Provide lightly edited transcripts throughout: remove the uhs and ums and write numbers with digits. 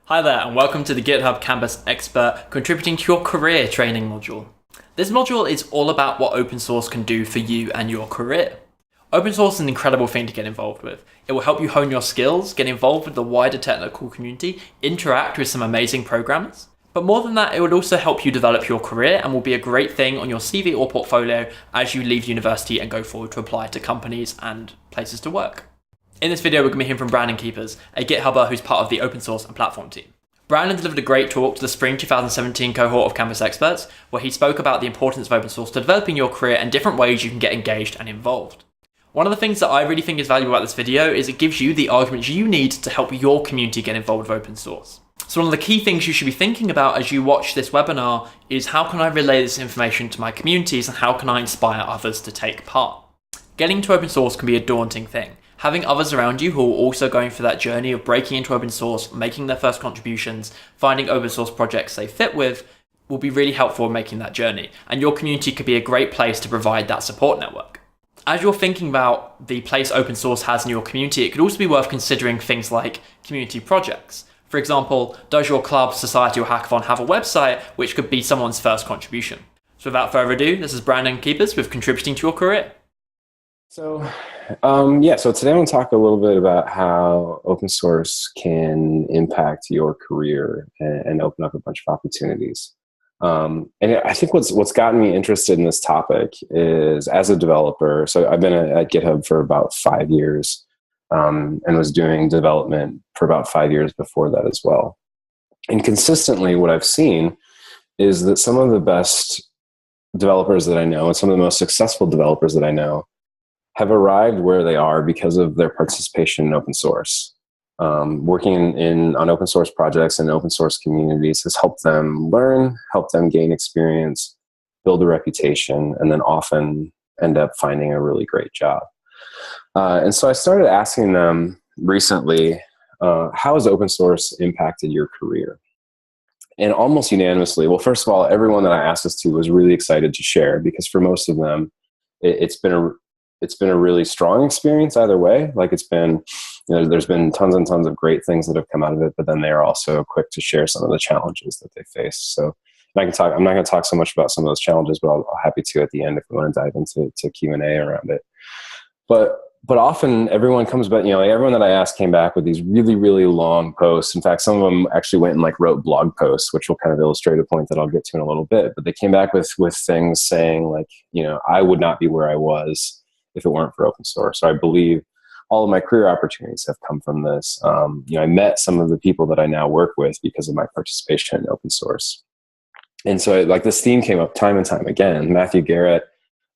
Hi there, and welcome to the GitHub Campus Expert Contributing to Your Career training module. This module is all about what open source can do for you and your career. Open source is an incredible thing to get involved with. It will help you hone your skills, get involved with the wider technical community, interact with some amazing programmers. But more than that, it would also help you develop your career and will be a great thing on your CV or portfolio as you leave university and go forward to apply to companies and places to work. In this video, we're going to be hearing from Brandon Keepers, a GitHubber who's part of the open source and platform team. Brandon delivered a great talk to the spring 2017 cohort of Campus Experts, where he spoke about the importance of open source to developing your career and different ways you can get engaged and involved. One of the things that I really think is valuable about this video is it gives you the arguments you need to help your community get involved with open source. So one of the key things you should be thinking about as you watch this webinar is how can I relay this information to my communities and how can I inspire others to take part? Getting to open source can be a daunting thing. Having others around you who are also going through that journey of breaking into open source, making their first contributions, finding open source projects they fit with, will be really helpful in making that journey. And your community could be a great place to provide that support network. As you're thinking about the place open source has in your community, it could also be worth considering things like community projects. For example, does your club, society, or hackathon have a website, which could be someone's first contribution? So without further ado, this is Brandon Keepers with Contributing to Your Career. So today I'm going to talk a little bit about how open source can impact your career and open up a bunch of opportunities. And I think what's gotten me interested in this topic is as a developer. So I've been at GitHub for about 5 years and was doing development for about 5 years before that as well. And consistently what I've seen is that some of the best developers that I know and some of the most successful developers that I know have arrived where they are because of their participation in open source. Working on open source projects and open source communities has helped them learn, helped them gain experience, build a reputation, and then often end up finding a really great job. And so I started asking them recently, how has open source impacted your career? And almost unanimously, well, first of all, everyone that I asked this to was really excited to share because for most of them, it's been a really strong experience either way. Like there's been tons and tons of great things that have come out of it, but then they're also quick to share some of the challenges that they face. So I'm not going to talk so much about some of those challenges, but I'll happy to at the end if we want to dive into Q&A around it. But often everyone comes back, everyone that I asked came back with these really, really long posts. In fact, some of them actually went and wrote blog posts, which will kind of illustrate a point that I'll get to in a little bit. But they came back with things saying I would not be where I was if it weren't for open source. So I believe all of my career opportunities have come from this. I met some of the people that I now work with because of my participation in open source. And so this theme came up time and time again. Matthew Garrett,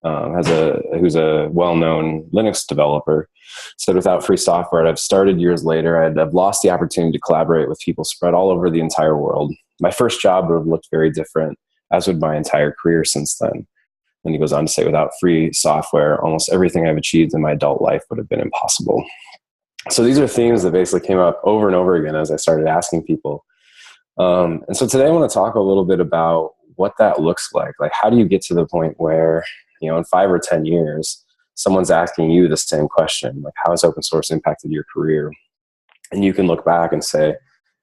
who's a well-known Linux developer, said without free software, I've started years later, I've lost the opportunity to collaborate with people spread all over the entire world. My first job would have looked very different, as would my entire career since then. And he goes on to say, without free software, almost everything I've achieved in my adult life would have been impossible. So these are themes that basically came up over and over again as I started asking people. And so today I want to talk a little bit about what that looks like. Like, how do you get to the point where, in 5 or 10 years, someone's asking you the same question, like, how has open source impacted your career? And you can look back and say,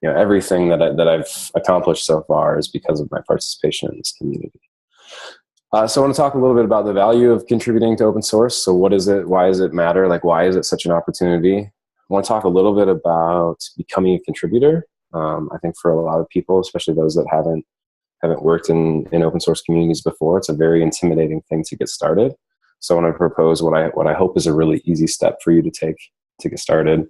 everything that I've accomplished so far is because of my participation in this community. So I want to talk a little bit about the value of contributing to open source. So what is it? Why does it matter? Why is it such an opportunity? I want to talk a little bit about becoming a contributor. I think for a lot of people, especially those that haven't worked in open source communities before, it's a very intimidating thing to get started. So I want to propose what I hope is a really easy step for you to take to get started.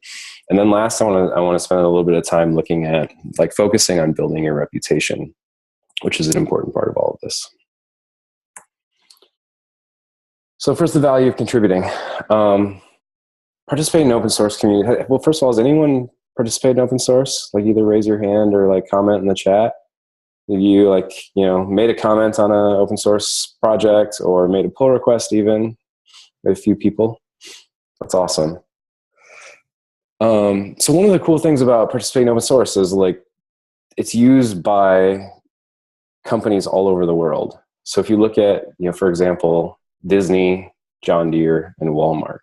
And then last, I want to spend a little bit of time looking at focusing on building your reputation, which is an important part of all of this. So first, the value of contributing. Participate in open source community. Well, first of all, has anyone participated in open source? Either raise your hand or comment in the chat. If you made a comment on an open source project or made a pull request even with a few people. That's awesome. So one of the cool things about participating in open source is it's used by companies all over the world. So if you look at, for example, Disney, John Deere, and Walmart.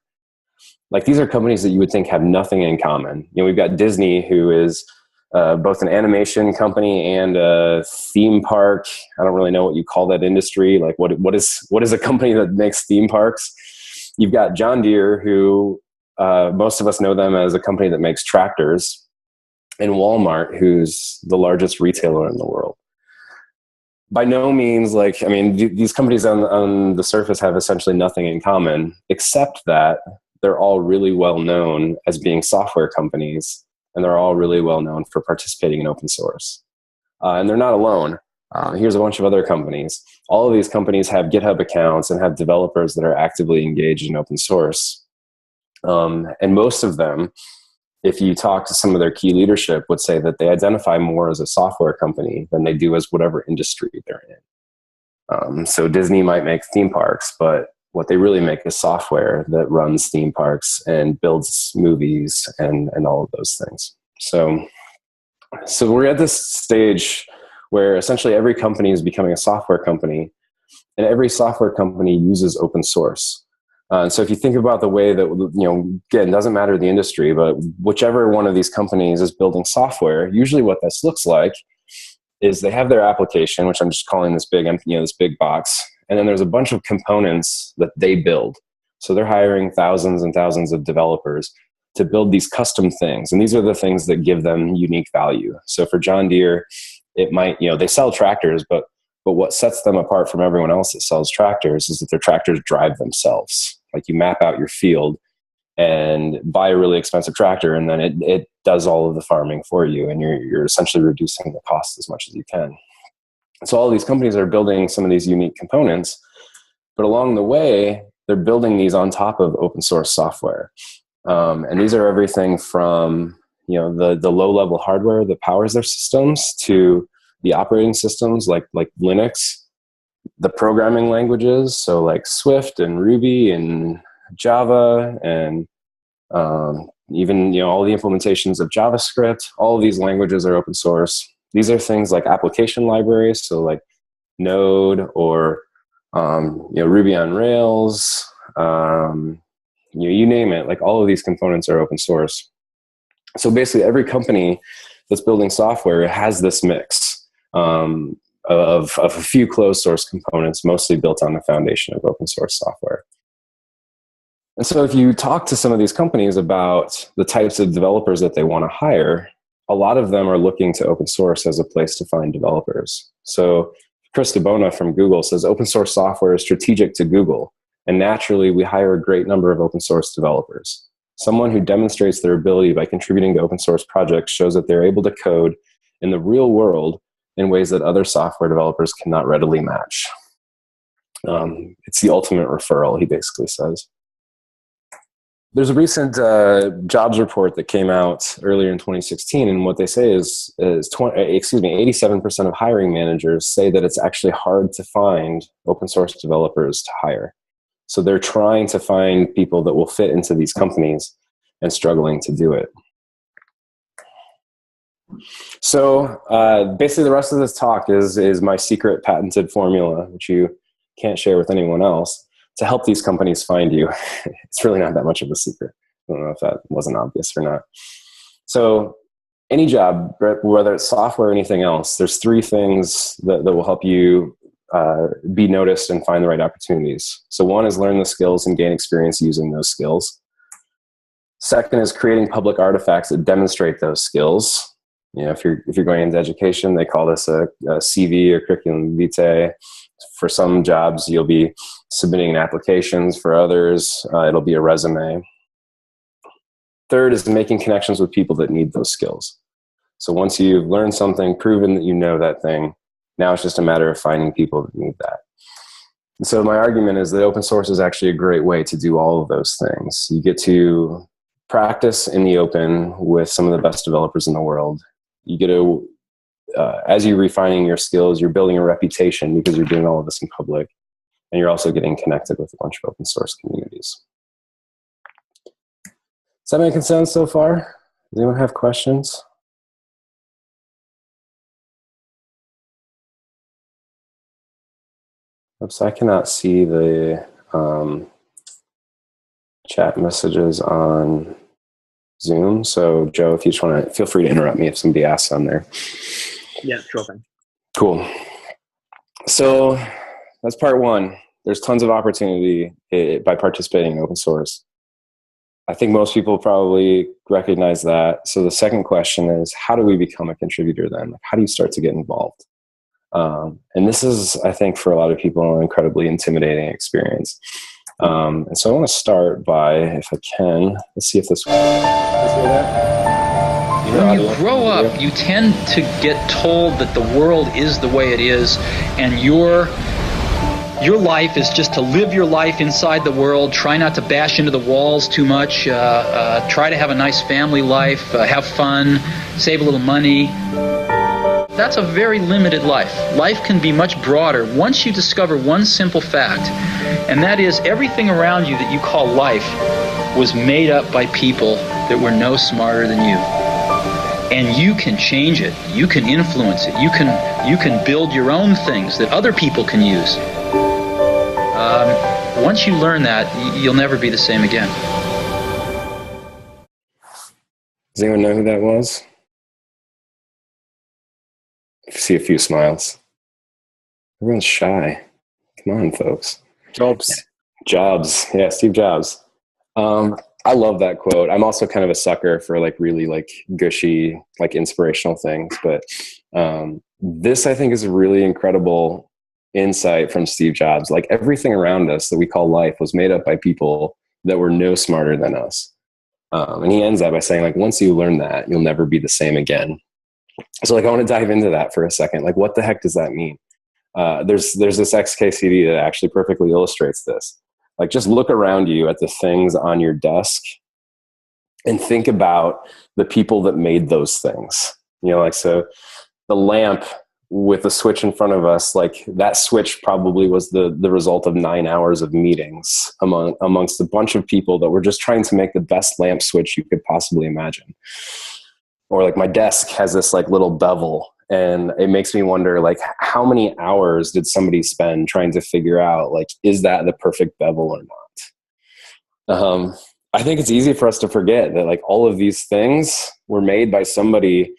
These are companies that you would think have nothing in common. We've got Disney, who is both an animation company and a theme park. I don't really know what you call that industry. Like what is a company that makes theme parks? You've got John Deere, who most of us know them as a company that makes tractors, and Walmart, who's the largest retailer in the world. By no means, like, I mean, these companies on the surface have essentially nothing in common, except that they're all really well known as being software companies, and they're all really well known for participating in open source. And they're not alone. Here's a bunch of other companies. All of these companies have GitHub accounts and have developers that are actively engaged in open source. And most of them, if you talk to some of their key leadership, would say that they identify more as a software company than they do as whatever industry they're in. So Disney might make theme parks, but what they really make is software that runs theme parks and builds movies and all of those things. So we're at this stage where essentially every company is becoming a software company, and every software company uses open source. So if you think about the way that, again, it doesn't matter the industry, but whichever one of these companies is building software, usually what this looks like is they have their application, which I'm just calling this big box. And then there's a bunch of components that they build. So they're hiring thousands and thousands of developers to build these custom things. And these are the things that give them unique value. So for John Deere, it might, they sell tractors, but what sets them apart from everyone else that sells tractors is that their tractors drive themselves. Like, you map out your field and buy a really expensive tractor, and then it does all of the farming for you, and you're essentially reducing the cost as much as you can. So all these companies are building some of these unique components, but along the way, they're building these on top of open source software. And these are everything from the low level hardware that powers their systems to the operating systems like Linux, the programming languages, so like Swift and Ruby and Java, and even all the implementations of JavaScript. All of these languages are open source. These are things like application libraries, so like Node or Ruby on Rails, you name it. Like, all of these components are open source. So basically, every company that's building software has this mix of a few closed source components, mostly built on the foundation of open source software. And so if you talk to some of these companies about the types of developers that they want to hire, a lot of them are looking to open source as a place to find developers. So Chris DeBona from Google says open source software is strategic to Google, and naturally we hire a great number of open source developers. Someone who demonstrates their ability by contributing to open source projects shows that they're able to code in the real world in ways that other software developers cannot readily match. It's the ultimate referral, he basically says. There's a recent jobs report that came out earlier in 2016, and what they say is 87% of hiring managers say that it's actually hard to find open source developers to hire. So they're trying to find people that will fit into these companies and struggling to do it. So basically the rest of this talk is my secret patented formula, which you can't share with anyone else, to help these companies find you. It's really not that much of a secret. I don't know if that wasn't obvious or not. So any job, whether it's software or anything else, there's three things that will help you be noticed and find the right opportunities. So one is learn the skills and gain experience using those skills. Second is creating public artifacts that demonstrate those skills. If you're going into education, they call this a CV or curriculum vitae. For some jobs, you'll be submitting applications. For others, it'll be a resume. Third is making connections with people that need those skills. So once you've learned something, proven that you know that thing, now it's just a matter of finding people that need that. And so my argument is that open source is actually a great way to do all of those things. You get to practice in the open with some of the best developers in the world. You get to, as you're refining your skills, you're building a reputation because you're doing all of this in public, and you're also getting connected with a bunch of open source communities. Does that make sense so far? Does anyone have questions? Oops, I cannot see the chat messages on Zoom. So Joe, if you just want to, feel free to interrupt me if somebody asks on there. Yeah, sure thing. Cool. So that's part one. There's tons of opportunity by participating in open source. I think most people probably recognize that. So the second question is, how do we become a contributor then? Like, how do you start to get involved? And this is, I think, for a lot of people, an incredibly intimidating experience. And so I want to start by, if I can, let's see if this. When you grow up, you tend to get told that the world is the way it is, and your life is just to live your life inside the world, try not to bash into the walls too much, try to have a nice family life, have fun, save a little money. That's a very limited life. Life can be much broader once you discover one simple fact, and that is everything around you that you call life was made up by people that were no smarter than you. And you can change it. You can influence it. You can build your own things that other people can use. Once you learn that, you'll never be the same again. Does anyone know who that was? I see a few smiles. Everyone's shy. Come on, folks. Jobs. Yeah, Steve Jobs. I love that quote. I'm also kind of a sucker for like really like gushy, like inspirational things. But this, I think, is a really incredible insight from Steve Jobs. Like everything around us that we call life was made up by people that were no smarter than us. And he ends that by saying, like, once you learn that, you'll never be the same again. So like, I want to dive into that for a second. Like, what the heck does that mean? There's this XKCD that actually perfectly illustrates this. Like, just look around you at the things on your desk and think about the people that made those things. You know, like, so the lamp with the switch in front of us, like that switch probably was the result of 9 hours of meetings amongst a bunch of people that were just trying to make the best lamp switch you could possibly imagine. Or like my desk has this like little bevel, and it makes me wonder, like, how many hours did somebody spend trying to figure out, like, is that the perfect bevel or not? I think it's easy for us to forget that like all of these things were made by somebody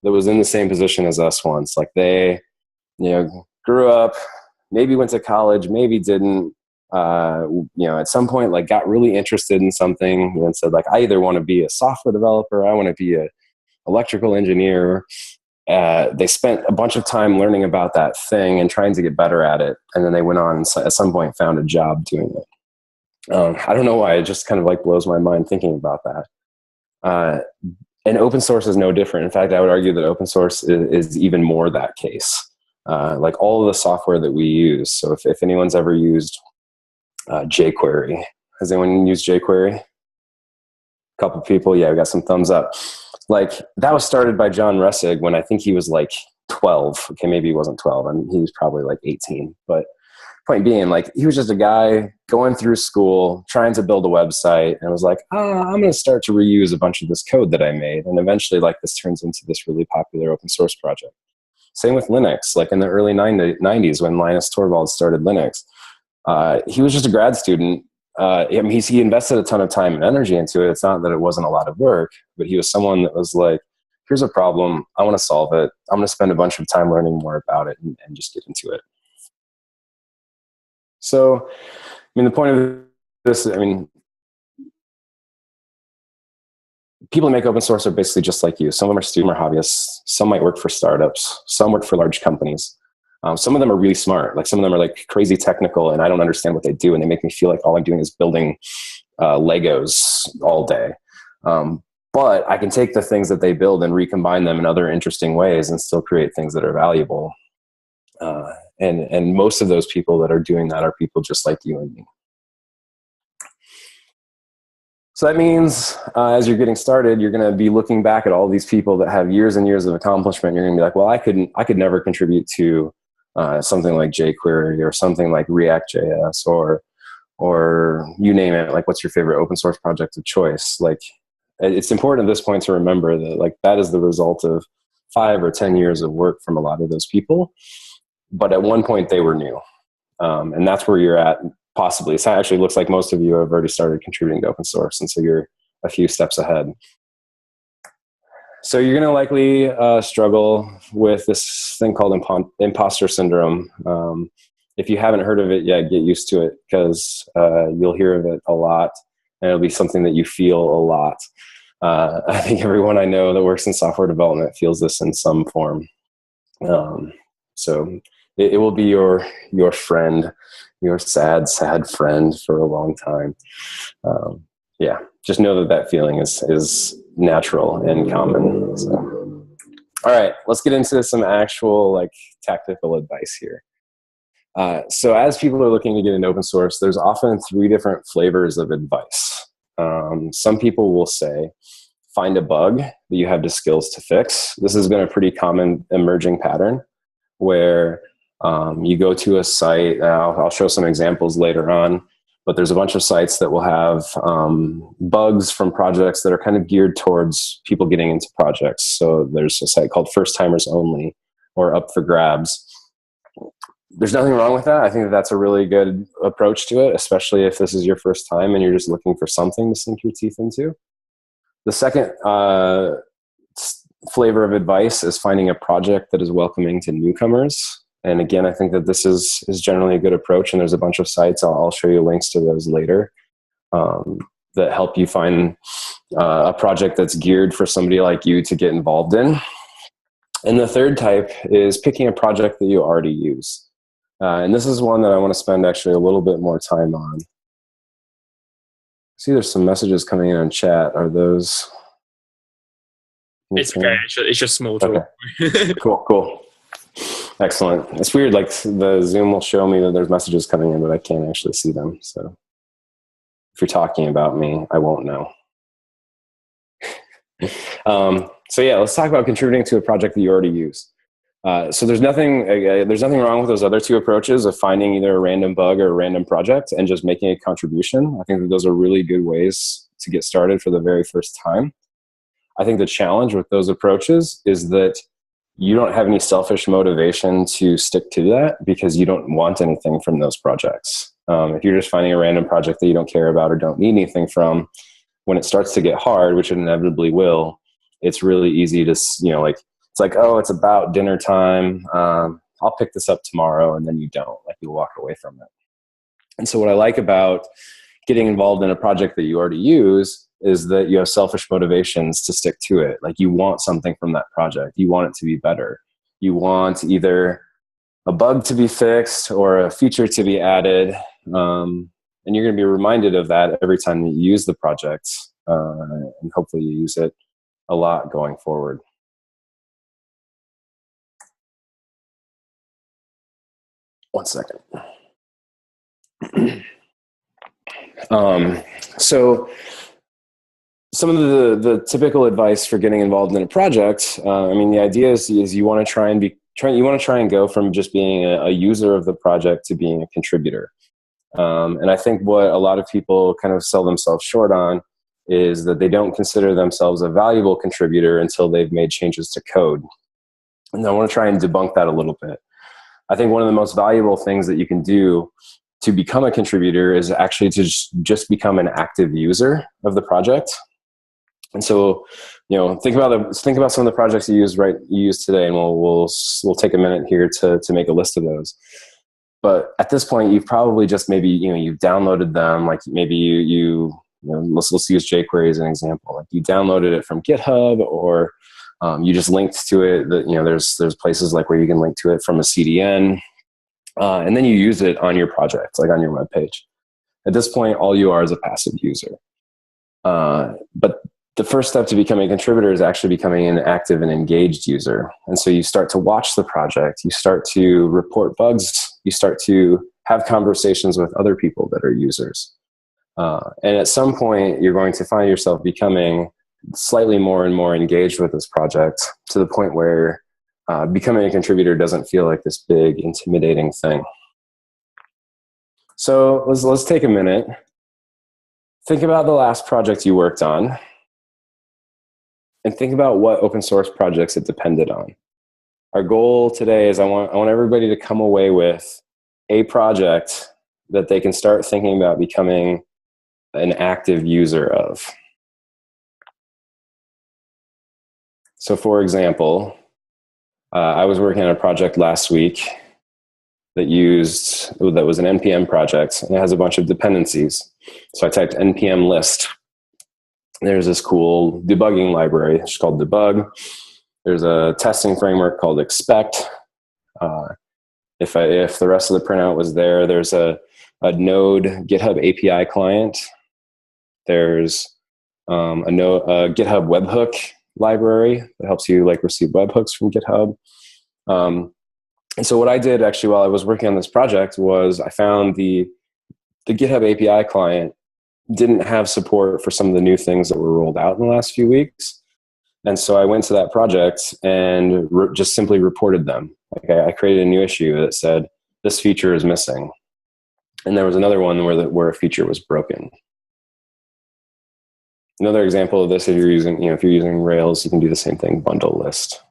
that was in the same position as us once. Like they, you know, grew up, maybe went to college, maybe didn't, you know, at some point, like got really interested in something and said, like, I either want to be a software developer, I want to be a electrical engineer. They spent a bunch of time learning about that thing and trying to get better at it. And then they went on and at some point found a job doing it. I don't know why, it just kind of like blows my mind thinking about that. And open source is no different. In fact, I would argue that open source is even more that case. Like all of the software that we use. So if anyone's ever used jQuery, has anyone used jQuery? A couple people, yeah, we got some thumbs up. Like that was started by John Resig when I think he was like 12. Okay, maybe he wasn't 12. I mean, he was probably like 18. But point being, like, he was just a guy going through school, trying to build a website, and was like, I'm going to start to reuse a bunch of this code that I made. And eventually, like, this turns into this really popular open source project. Same with Linux. Like in the early 90s when Linus Torvalds started Linux, he was just a grad student. I mean, he invested a ton of time and energy into it. It's not that it wasn't a lot of work, but he was someone that was like, here's a problem. I want to solve it. I'm going to spend a bunch of time learning more about it and just get into it. So, I mean, the point of this, I mean, people who make open source are basically just like you. Some of them are students or hobbyists. Some might work for startups. Some work for large companies. Some of them are really smart. Like some of them are like crazy technical and I don't understand what they do. And they make me feel like all I'm doing is building Legos all day. But I can take the things that they build and recombine them in other interesting ways and still create things that are valuable. And most of those people that are doing that are people just like you and me. So that means as you're getting started, you're going to be looking back at all these people that have years and years of accomplishment. You're going to be like, well, I could never contribute to something like jQuery or something like React.js or you name it. Like, what's your favorite open source project of choice? Like, it's important at this point to remember that like that is the result of 5 or 10 years of work from a lot of those people. But at one point they were new. And that's where you're at. Possibly. So it actually looks like most of you have already started contributing to open source. And so you're a few steps ahead. So you're going to likely struggle with this thing called imposter syndrome. If you haven't heard of it yet, get used to it, because you'll hear of it a lot, and it'll be something that you feel a lot. I think everyone I know that works in software development feels this in some form. So it will be your friend, your sad friend for a long time. Yeah, just know that feeling is natural and common. So, all right, let's get into some actual tactical advice here. So as people are looking to get into open source, there's often 3 different flavors of advice. Some people will say, find a bug that you have the skills to fix. This has been a pretty common emerging pattern where you go to a site. I'll show some examples later on, but there's a bunch of sites that will have bugs from projects that are kind of geared towards people getting into projects. So there's a site called First Timers Only, or Up for Grabs. There's nothing wrong with that. I think that's a really good approach to it, especially if this is your first time and you're just looking for something to sink your teeth into. The second flavor of advice is finding a project that is welcoming to newcomers. And again, I think that this is generally a good approach, and there's a bunch of sites, I'll show you links to those later, that help you find a project that's geared for somebody like you to get involved in. And the third type is picking a project that you already use. And this is one that I want to spend actually a little bit more time on. See, there's some messages coming in on chat. Are those? It's okay. It's just small talk. Okay. Cool. Excellent. It's weird. Like the Zoom will show me that there's messages coming in, but I can't actually see them. So if you're talking about me, I won't know. So yeah, let's talk about contributing to a project that you already use. So there's nothing wrong with those other 2 approaches of finding either a random bug or a random project and just making a contribution. I think that those are really good ways to get started for the very first time. I think the challenge with those approaches is that you don't have any selfish motivation to stick to that because you don't want anything from those projects. If you're just finding a random project that you don't care about or don't need anything from, when it starts to get hard, which it inevitably will, it's really easy to, it's like, oh, it's about dinner time. I'll pick this up tomorrow. And then you don't, you walk away from it. And so what I like about getting involved in a project that you already use is that you have selfish motivations to stick to it. You want something from that project. You want it to be better. You want either a bug to be fixed or a feature to be added. And you're going to be reminded of that every time that you use the project. And hopefully you use it a lot going forward. One second. So some of the typical advice for getting involved in a project, the idea is you want to try and go from just being a user of the project to being a contributor. And I think what a lot of people kind of sell themselves short on is that they don't consider themselves a valuable contributor until they've made changes to code. And I want to try and debunk that a little bit. I think one of the most valuable things that you can do to become a contributor is actually to just become an active user of the project. And so, think about some of the projects you use today, and we'll take a minute here to make a list of those. But at this point, you've probably just maybe you've downloaded them. Let's use jQuery as an example. You downloaded it from GitHub, or you just linked to it. There's places where you can link to it from a CDN, and then you use it on your project, on your web page. At this point, all you are is a passive user. But the first step to becoming a contributor is actually becoming an active and engaged user. And so you start to watch the project, you start to report bugs, you start to have conversations with other people that are users. And at some point, you're going to find yourself becoming slightly more and more engaged with this project, to the point where becoming a contributor doesn't feel like this big, intimidating thing. So let's take a minute. Think about the last project you worked on, and think about what open source projects it depended on. Our goal today is I want everybody to come away with a project that they can start thinking about becoming an active user of. So for example, I was working on a project last week that was an NPM project, and it has a bunch of dependencies. So I typed npm list. There's this cool debugging library. It's called debug. There's a testing framework called expect. If the rest of the printout was there, there's a Node GitHub API client. There's a GitHub webhook library that helps you like receive webhooks from GitHub. And so what I did actually while I was working on this project was I found the GitHub API client didn't have support for some of the new things that were rolled out in the last few weeks. And so I went to that project and just simply reported them. Like I created a new issue that said, this feature is missing. And there was another one where a feature was broken. Another example of this, if you're using Rails, you can do the same thing, bundle list.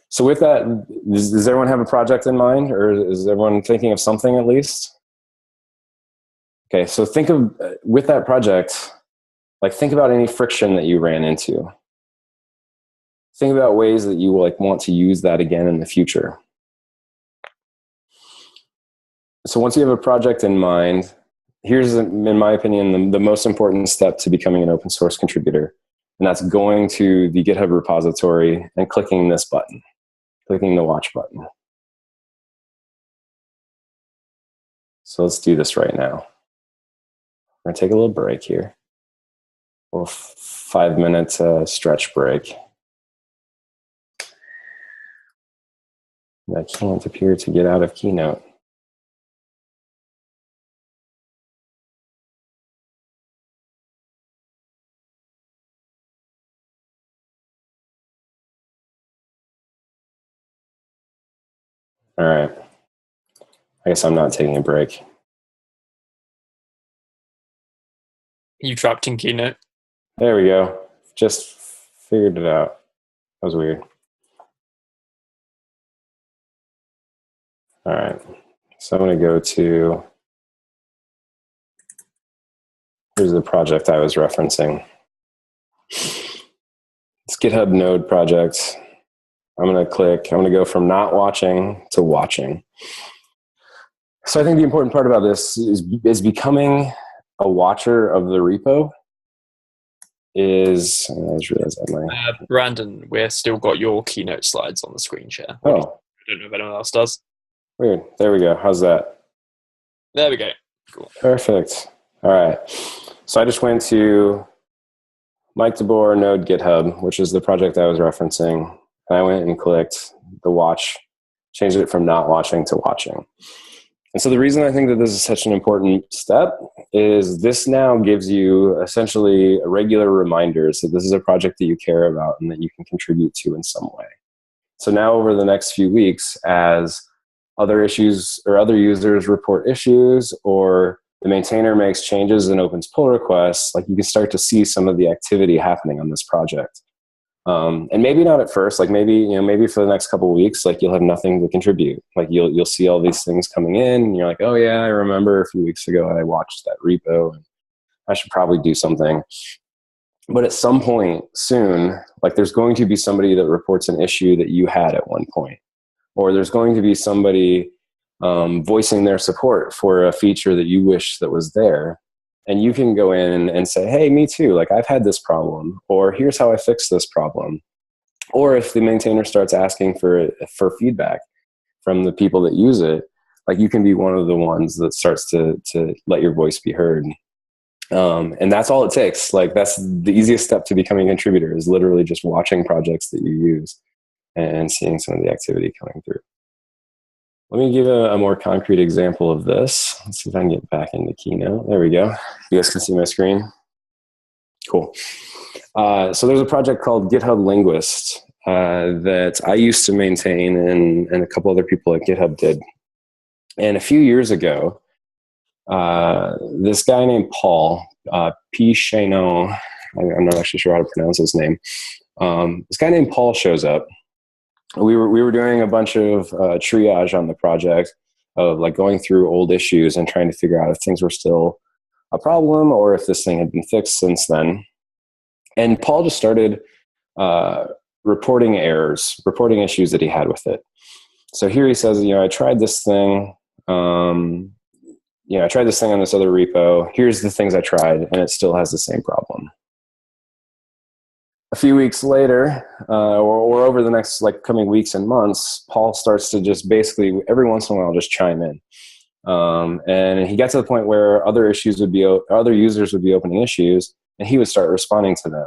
So with that, does everyone have a project in mind, or is everyone thinking of something at least? Okay, so with that project, think about any friction that you ran into. Think about ways that you want to use that again in the future. So once you have a project in mind, here's, in my opinion, the most important step to becoming an open source contributor. And that's going to the GitHub repository and clicking this button, clicking the watch button. So let's do this right now. We're gonna take a little break here. A little 5-minute stretch break. I can't appear to get out of Keynote. All right. I guess I'm not taking a break. You trapped in Keynote. There we go. Just figured it out. That was weird. All right. So I'm going to go to, here's the project I was referencing. It's GitHub Node project. I'm going to go from not watching to watching. So I think the important part about this is becoming a watcher of the repo I just realized that Brandon, we're still got your Keynote slides on the screen share. I don't know if anyone else does. Weird. There we go. How's that? There we go. Cool. Perfect. All right. So I just went to Mike DeBoer Node GitHub, which is the project I was referencing. And I went and clicked the watch, changed it from not watching to watching. And so the reason I think that this is such an important step is this now gives you essentially regular reminders that this is a project that you care about and that you can contribute to in some way. So now over the next few weeks, as other issues or other users report issues, or the maintainer makes changes and opens pull requests, you can start to see some of the activity happening on this project. And maybe not at first, maybe for the next couple of weeks, you'll have nothing to contribute. You'll see all these things coming in and you're like, oh yeah, I remember a few weeks ago I watched that repo and I should probably do something. But at some point soon, there's going to be somebody that reports an issue that you had at one point, or there's going to be somebody voicing their support for a feature that you wish that was there. And you can go in and say, hey, me too, I've had this problem, or here's how I fixed this problem. Or if the maintainer starts asking for feedback from the people that use it, you can be one of the ones that starts to let your voice be heard. And that's all it takes. That's the easiest step to becoming a contributor, is literally just watching projects that you use and seeing some of the activity coming through. Let me give a more concrete example of this. Let's see if I can get back into Keynote. There we go. You guys can see my screen. Cool. So there's a project called GitHub Linguist that I used to maintain and a couple other people at GitHub did. And a few years ago, this guy named Paul, P. Chanon, I'm not actually sure how to pronounce his name. This guy named Paul shows up. We were doing a bunch of triage on the project of going through old issues and trying to figure out if things were still a problem or if this thing had been fixed since then. And Paul just started reporting errors, reporting issues that he had with it. So here he says, I tried this thing. I tried this thing on this other repo. Here's the things I tried, and it still has the same problem. A few weeks later, or over the next coming weeks and months, Paul starts to just basically every once in a while just chime in. And he got to the point where other users would be opening issues, and he would start responding to them.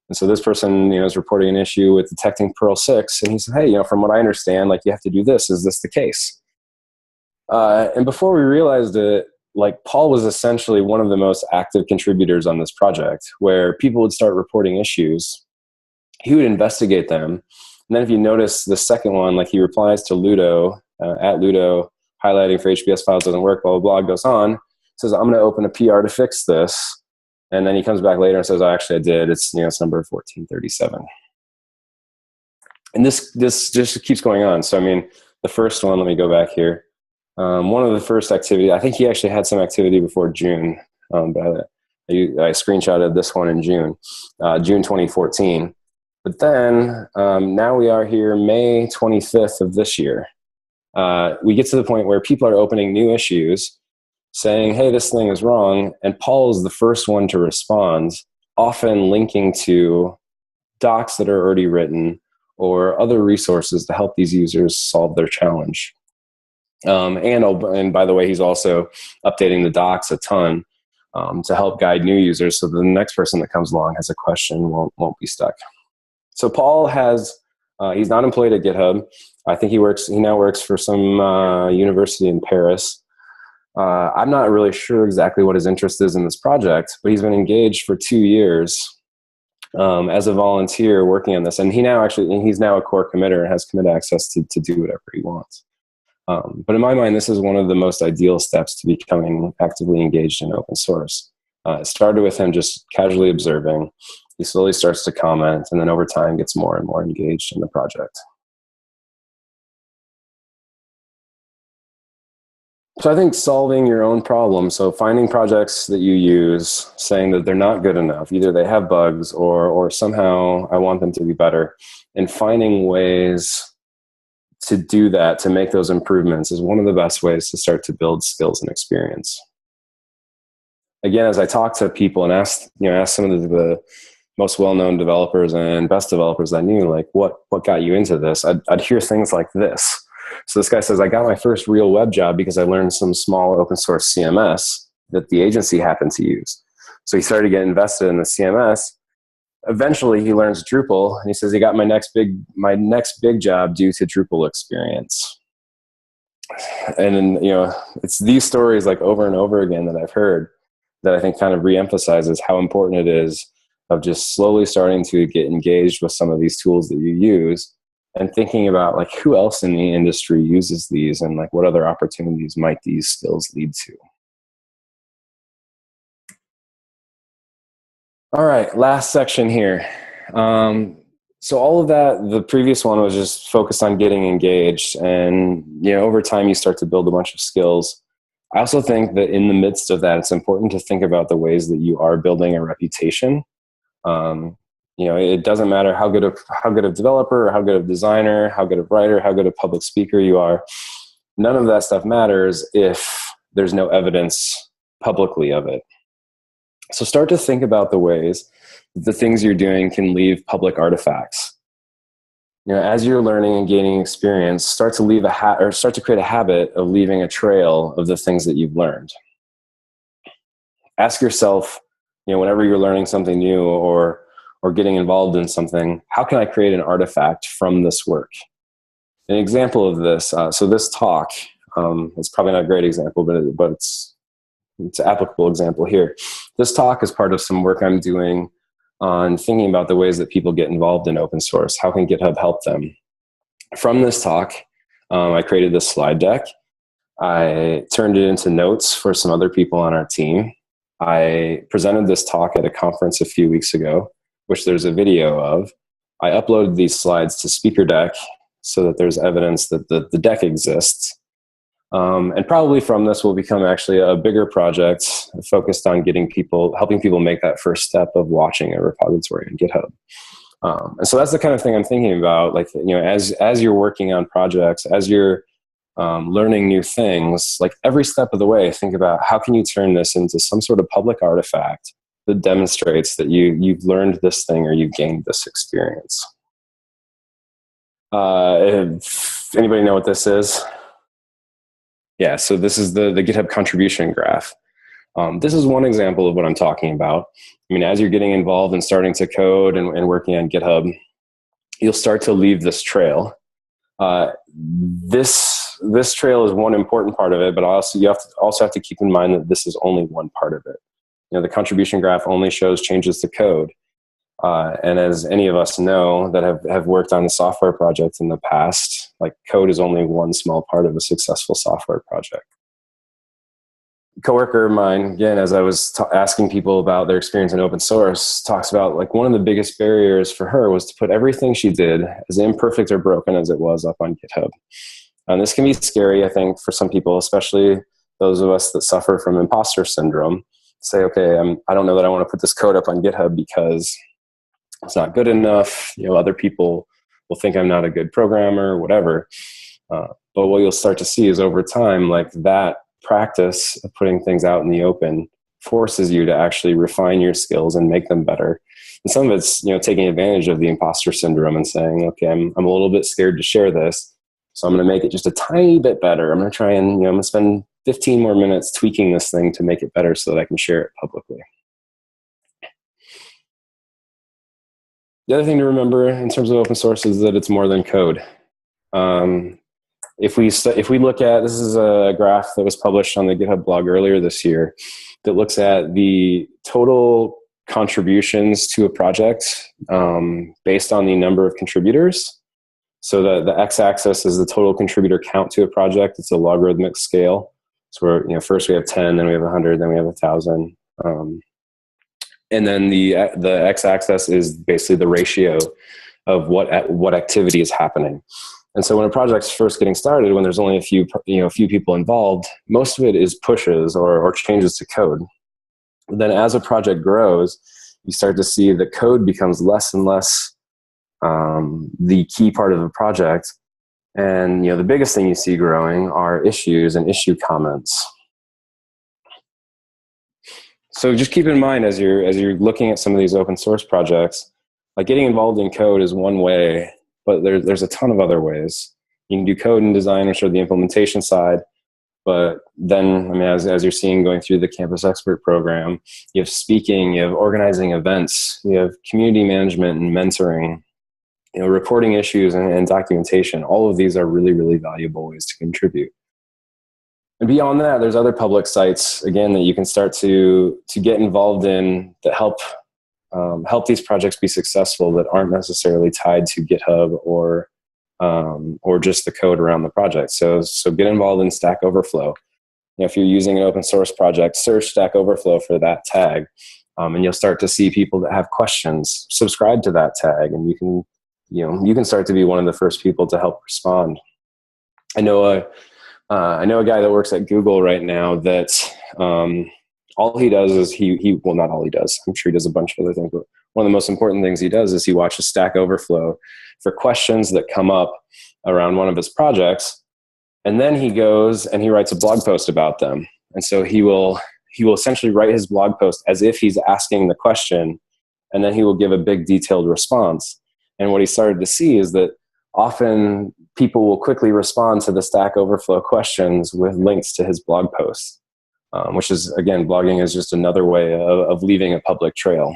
And so this person, is reporting an issue with detecting Perl 6, and he said, hey, from what I understand, you have to do this. Is this the case? And before we realized it, Paul was essentially one of the most active contributors on this project, where people would start reporting issues. He would investigate them. And then if you notice the second one, he replies to Ludo, at Ludo, highlighting for HBS files doesn't work, blah, blah, blah, goes on, says, I'm going to open a PR to fix this. And then he comes back later and says, oh, actually I did. It's, it's number 1437. And this just keeps going on. So, the first one, let me go back here. One of the first activity, I think he actually had some activity before June, but I screenshotted this one in June 2014. But then now we are here, May 25th of this year. We get to the point where people are opening new issues saying, hey, this thing is wrong. And Paul is the first one to respond, often linking to docs that are already written or other resources to help these users solve their challenge. And by the way, he's also updating the docs a ton to help guide new users so the next person that comes along has a question won't be stuck. So Paul he's not employed at GitHub. I think he now works for some university in Paris. I'm not really sure exactly what his interest is in this project, but he's been engaged for 2 years as a volunteer working on this. And he's now a core committer and has commit access to do whatever he wants. But in my mind, this is one of the most ideal steps to becoming actively engaged in open source. It started with him just casually observing. He slowly starts to comment, and then over time gets more and more engaged in the project. So I think solving your own problems, so finding projects that you use, saying that they're not good enough, either they have bugs or somehow I want them to be better, and finding ways to do that, to make those improvements, is one of the best ways to start to build skills and experience. Again, as I talk to people and ask some of the most well-known developers and best developers I knew, what got you into this? I'd hear things like this. So this guy says, I got my first real web job because I learned some small open source CMS that the agency happened to use. So he started to get invested in the CMS. Eventually he learns Drupal, and he says he got my next big job due to Drupal experience. And then, it's these stories over and over again that I've heard that I think kind of reemphasizes how important it is of just slowly starting to get engaged with some of these tools that you use and thinking about who else in the industry uses these and what other opportunities might these skills lead to. All right, last section here. So all of that, the previous one was just focused on getting engaged, and over time you start to build a bunch of skills. I also think that in the midst of that, it's important to think about the ways that you are building a reputation. It doesn't matter how good of developer, or how good of designer, how good of writer, how good of public speaker you are. None of that stuff matters if there's no evidence publicly of it. So start to think about the ways that the things you're doing can leave public artifacts. As you're learning and gaining experience, start to create a habit of leaving a trail of the things that you've learned. Ask yourself, whenever you're learning something new or getting involved in something, how can I create an artifact from this work? An example of this, so this talk, it's probably not a great example, but it's an applicable example here. This talk is part of some work I'm doing on thinking about the ways that people get involved in open source. How can GitHub help them? From this talk, I created this slide deck. I turned it into notes for some other people on our team. I presented this talk at a conference a few weeks ago, which there's a video of. I uploaded these slides to SpeakerDeck so that there's evidence that the deck exists. And probably from this will become actually a bigger project focused on helping people make that first step of watching a repository on GitHub. And so that's the kind of thing I'm thinking about. Like, as you're working on projects, as you're learning new things, like every step of the way, think about how can you turn this into some sort of public artifact that demonstrates that you've learned this thing or you've gained this experience. If anybody know what this is? Yeah, so this is the GitHub contribution graph. This is one example of what I'm talking about. I mean, as you're getting involved and starting to code and working on GitHub, you'll start to leave this trail. This trail is one important part of it, but you also have to keep in mind that this is only one part of it. The contribution graph only shows changes to code. And as any of us know that have worked on a software project in the past, like code is only one small part of a successful software project. A coworker of mine, again, as I was asking people about their experience in open source, talks about like one of the biggest barriers for her was to put everything she did, as imperfect or broken as it was, up on GitHub. And this can be scary, I think, for some people, especially those of us that suffer from imposter syndrome. Say, okay, I don't know that I want to put this code up on GitHub because it's not good enough. Other people will think I'm not a good programmer, whatever. But what you'll start to see is over time, like that practice of putting things out in the open forces you to actually refine your skills and make them better. And some of it's, taking advantage of the imposter syndrome and saying, okay, I'm a little bit scared to share this, so I'm going to make it just a tiny bit better. I'm going to try and, I'm going to spend 15 more minutes tweaking this thing to make it better so that I can share it publicly. The other thing to remember in terms of open source is that it's more than code. If we look at, this is a graph that was published on the GitHub blog earlier this year that looks at the total contributions to a project based on the number of contributors. So the x-axis is the total contributor count to a project. It's a logarithmic scale. So first we have 10, then we have 100, then we have 1,000. And then the x-axis is basically the ratio of what activity is happening. And so when a project's first getting started, when there's only a few people involved, most of it is pushes or changes to code. But then as a project grows, you start to see that code becomes less and less the key part of the project. And the biggest thing you see growing are issues and issue comments. So just keep in mind as you're looking at some of these open source projects, like getting involved in code is one way, but there's a ton of other ways. You can do code and design, which are the implementation side. But then, as you're seeing going through the Campus Expert program, you have speaking, you have organizing events, you have community management and mentoring, reporting issues and documentation. All of these are really, really valuable ways to contribute. And beyond that, there's other public sites, again, that you can start to get involved in that help these projects be successful that aren't necessarily tied to GitHub or just the code around the project. So get involved in Stack Overflow. If you're using an open source project, search Stack Overflow for that tag, and you'll start to see people that have questions. Subscribe to that tag, and you can start to be one of the first people to help respond. I know a guy that works at Google right now that all he does is well, not all he does. I'm sure he does a bunch of other things, but one of the most important things he does is he watches Stack Overflow for questions that come up around one of his projects. And then he goes and he writes a blog post about them. And so he will essentially write his blog post as if he's asking the question, and then he will give a big detailed response. And what he started to see is that often people will quickly respond to the Stack Overflow questions with links to his blog posts, which is, again, blogging is just another way of leaving a public trail.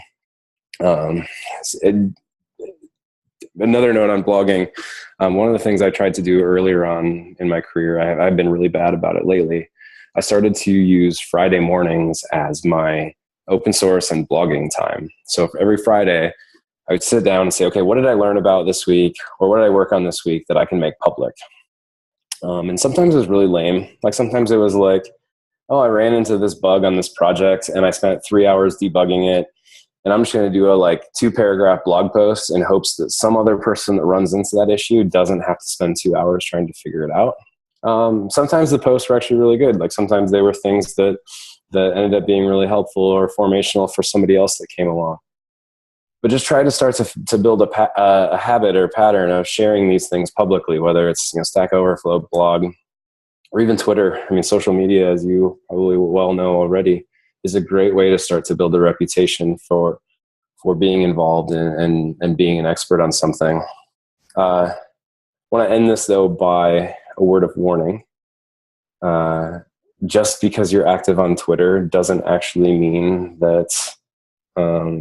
Another note on blogging, one of the things I tried to do earlier on in my career, I've been really bad about it lately. I started to use Friday mornings as my open source and blogging time. So for every Friday, I would sit down and say, okay, what did I learn about this week? Or what did I work on this week that I can make public? And sometimes it was really lame. Like sometimes it was like, oh, I ran into this bug on this project and I spent 3 hours debugging it. And I'm just going to do a 2-paragraph blog post in hopes that some other person that runs into that issue doesn't have to spend 2 hours trying to figure it out. Sometimes the posts were actually really good. Like sometimes they were things that ended up being really helpful or formational for somebody else that came along. but just try to start to build a habit or pattern of sharing these things publicly, whether it's Stack Overflow, blog, or even Twitter. I mean, social media, as you probably well know already, is a great way to start to build a reputation for being involved and being an expert on something. I want to end this, though, by a word of warning. Just because you're active on Twitter doesn't actually mean that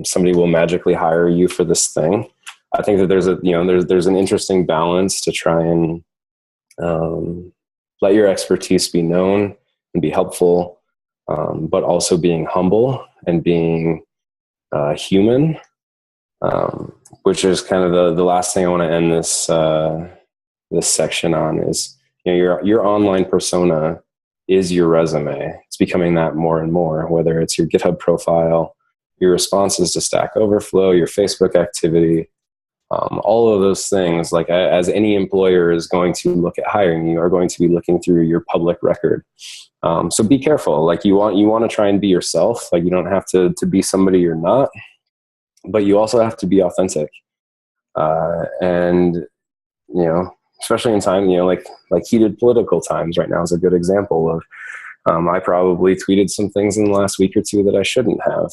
somebody will magically hire you for this thing. I think that there's an interesting balance to try and let your expertise be known and be helpful, but also being humble and being human, which is kind of the last thing I want to end this section on is, your online persona is your resume. It's becoming that more and more, whether it's your GitHub profile, your responses to Stack Overflow, your Facebook activity, all of those things, like as any employer is going to look at hiring you, are going to be looking through your public record. So be careful. Like you want to try and be yourself. Like you don't have to be somebody you're not, but you also have to be authentic. And especially in time, like heated political times right now is a good example of, I probably tweeted some things in the last week or two that I shouldn't have.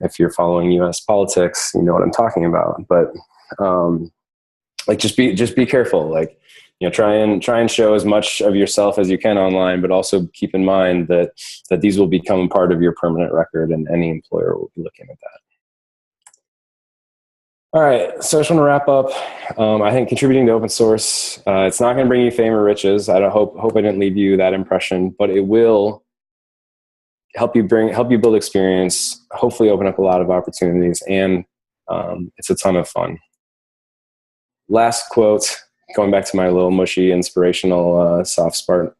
If you're following U.S. politics, you know what I'm talking about. But just be careful. Like try and show as much of yourself as you can online, but also keep in mind that these will become part of your permanent record, and any employer will be looking at that. All right, so I just want to wrap up. I think contributing to open source, it's not going to bring you fame or riches. I don't hope I didn't leave you that impression, but it will help you build experience, hopefully open up a lot of opportunities, and it's a ton of fun. Last quote, going back to my little mushy, inspirational soft spot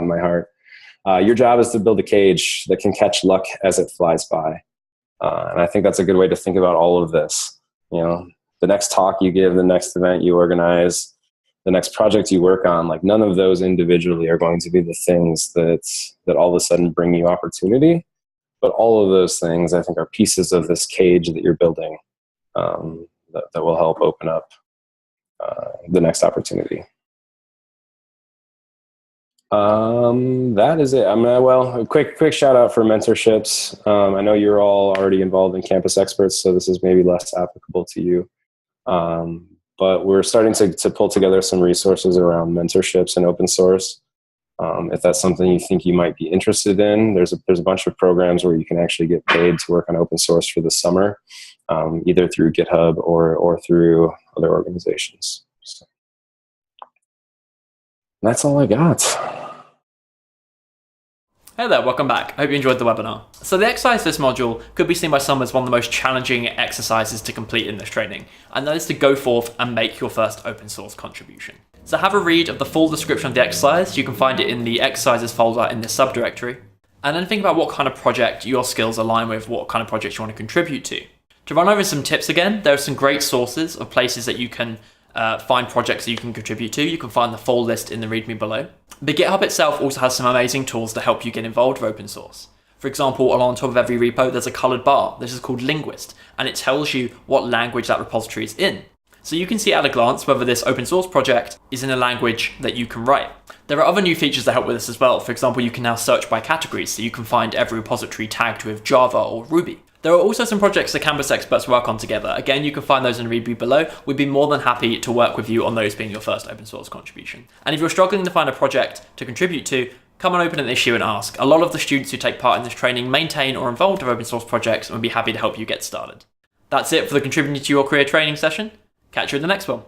in my heart. Your job is to build a cage that can catch luck as it flies by. And I think that's a good way to think about all of this. The next talk you give, the next event you organize, the next project you work on, like none of those individually are going to be the things that all of a sudden bring you opportunity. But all of those things, I think, are pieces of this cage that you're building that will help open up the next opportunity. That is it. A quick shout out for mentorships. I know you're all already involved in Campus Experts, so this is maybe less applicable to you. But we're starting to pull together some resources around mentorships and open source. If that's something you think you might be interested in, there's a bunch of programs where you can actually get paid to work on open source for the summer, either through GitHub or through other organizations. So that's all I got. Hey there, welcome back. I hope you enjoyed the webinar. So the exercise for this module could be seen by some as one of the most challenging exercises to complete in this training, and that is to go forth and make your first open source contribution. So have a read of the full description of the exercise. You can find it in the exercises folder in this subdirectory. And then think about what kind of project your skills align with, what kind of projects you want to contribute to. To run over some tips again, there are some great sources of places that you can find projects that you can contribute to. You can find the full list in the README below. But GitHub itself also has some amazing tools to help you get involved with open source. For example, along top of every repo, there's a colored bar. This is called Linguist, and it tells you what language that repository is in. So you can see at a glance whether this open source project is in a language that you can write. There are other new features that help with this as well. For example, you can now search by categories, so you can find every repository tagged with Java or Ruby. There are also some projects that Campus Experts work on together. Again, you can find those in README below. We'd be more than happy to work with you on those being your first open source contribution. And if you're struggling to find a project to contribute to, come and open an issue and ask. A lot of the students who take part in this training maintain or involved with open source projects and would be happy to help you get started. That's it for the Contributing to Your Career training session. Catch you in the next one.